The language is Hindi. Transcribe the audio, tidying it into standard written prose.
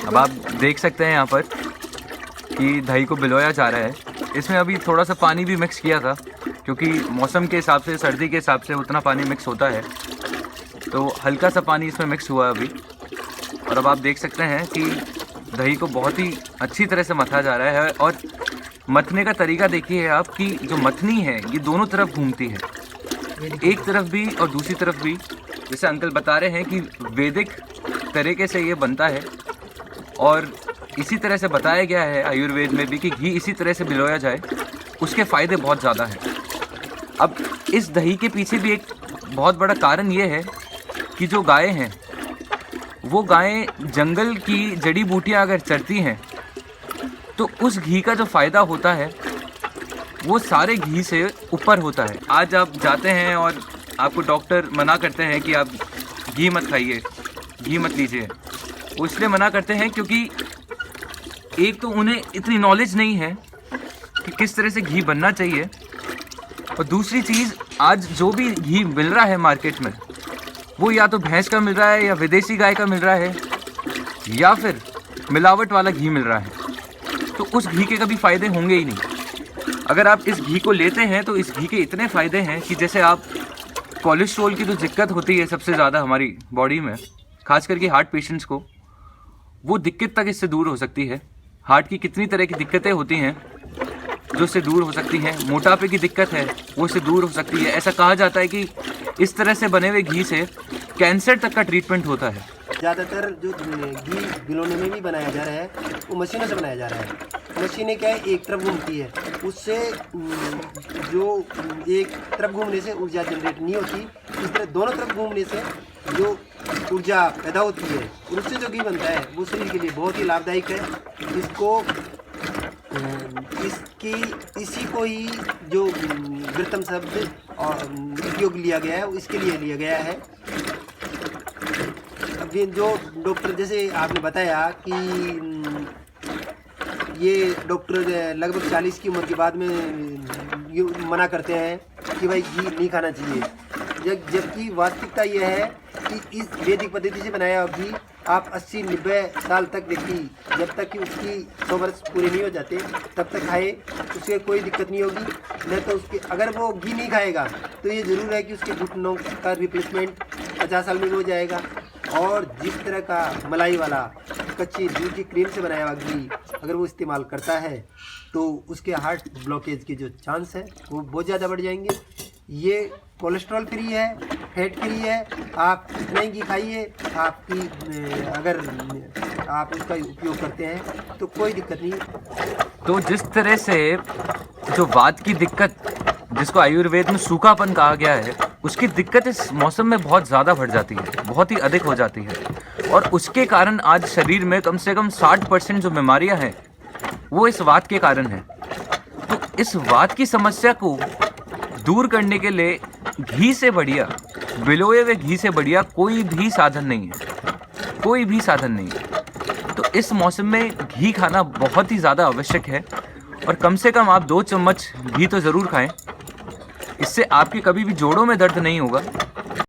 अब आप देख सकते हैं यहाँ पर कि दही को भिगोया जा रहा है। इसमें अभी थोड़ा सा पानी भी मिक्स किया था, क्योंकि मौसम के हिसाब से, सर्दी के हिसाब से उतना पानी मिक्स होता है, तो हल्का सा पानी इसमें मिक्स हुआ अभी। और अब आप देख सकते हैं कि दही को बहुत ही अच्छी तरह से मथा जा रहा है। और मथने का तरीका देखिए आप कि जो मथनी है ये दोनों तरफ घूमती है, एक तरफ भी और दूसरी तरफ भी। जैसे अंकल बता रहे हैं कि वैदिक तरीके से ये बनता है और इसी तरह से बताया गया है आयुर्वेद में भी कि घी इसी तरह से भिगोया जाए, उसके फ़ायदे बहुत ज़्यादा हैं। अब इस दही के पीछे भी एक बहुत बड़ा कारण ये है कि जो गायें हैं वो गायें जंगल की जड़ी बूटियाँ अगर चरती हैं तो उस घी का जो फ़ायदा होता है वो सारे घी से ऊपर होता है। आज आप जाते हैं और आपको डॉक्टर मना करते हैं कि आप घी मत खाइए, घी मत लीजिए। वो इसलिए मना करते हैं क्योंकि एक तो उन्हें इतनी नॉलेज नहीं है कि किस तरह से घी बनना चाहिए, और दूसरी चीज़ आज जो भी घी मिल रहा है मार्केट में वो या तो भैंस का मिल रहा है या विदेशी गाय का मिल रहा है या फिर मिलावट वाला घी मिल रहा है, तो उस घी के कभी फ़ायदे होंगे ही नहीं। अगर आप इस घी को लेते हैं तो इस घी के इतने फ़ायदे हैं कि जैसे आप कोलेस्ट्रॉल की जो दिक्कत होती है सबसे ज़्यादा हमारी बॉडी में, खास करके हार्ट पेशेंट्स को, वो दिक्कत तक इससे दूर हो सकती है। हार्ट की कितनी तरह की दिक्कतें होती हैं जो इससे दूर हो सकती हैं। मोटापे की दिक्कत है वो इससे दूर हो सकती है। ऐसा कहा जाता है कि इस तरह से बने हुए घी से कैंसर तक का ट्रीटमेंट होता है। ज़्यादातर जो घी भिगोने में भी बनाया जा रहा है वो मशीनों से बनाया जा रहा है। मशीनें क्या है, एक तरफ घूमती है, उससे जो एक तरफ घूमने से ऊर्जा जनरेट नहीं होती, इस तरह दोनों तरफ घूमने से जो ऊर्जा पैदा होती है और उससे जो घी बनता है वो शरीर के लिए बहुत ही लाभदायक है। इसको इसी को ही जो वृत्तम शब्द और उपयोग लिया गया है इसके लिए लिया गया है। अभी जो डॉक्टर, जैसे आपने बताया कि ये डॉक्टर लगभग 40 की उम्र के बाद में मना करते हैं कि भाई घी नहीं खाना चाहिए, जबकि वास्तविकता यह है कि इस वैदिक पद्धति से बनाया हुआ घी आप 80-90 साल तक देखिए, जब तक कि उसकी 100 वर्ष पूरे नहीं हो जाते तब तक खाए, उसके कोई दिक्कत नहीं होगी। नहीं तो उसके अगर वो घी नहीं खाएगा तो ये ज़रूर है कि उसके घुटनों का रिप्लेसमेंट 50 साल में हो जाएगा। और जिस तरह का मलाई वाला कच्ची दूध की क्रीम से बनाया हुआ घी अगर वो इस्तेमाल करता है तो उसके हार्ट ब्लॉकेज के जो चांस है वो बहुत ज़्यादा बढ़ जाएंगे। ये कोलेस्ट्रॉल फ्री है, फैट फ्री है, आप इतना ही घी खाइए। आपकी अगर आप उसका उपयोग करते हैं तो कोई दिक्कत नहीं। तो जिस तरह से जो वात की दिक्कत, जिसको आयुर्वेद में सूखापन कहा गया है, उसकी दिक्कत इस मौसम में बहुत ज़्यादा बढ़ जाती है, बहुत ही अधिक हो जाती है। और उसके कारण आज शरीर में कम से कम 60% जो बीमारियां हैं वो इस वात के कारण है। तो इस वात की समस्या को दूर करने के लिए घी से बढ़िया, भिगोए हुए घी से बढ़िया कोई भी साधन नहीं है, कोई भी साधन नहीं है। तो इस मौसम में घी खाना बहुत ही ज़्यादा आवश्यक है, और कम से कम आप 2 चम्मच घी तो ज़रूर खाएं। इससे आपके कभी भी जोड़ों में दर्द नहीं होगा,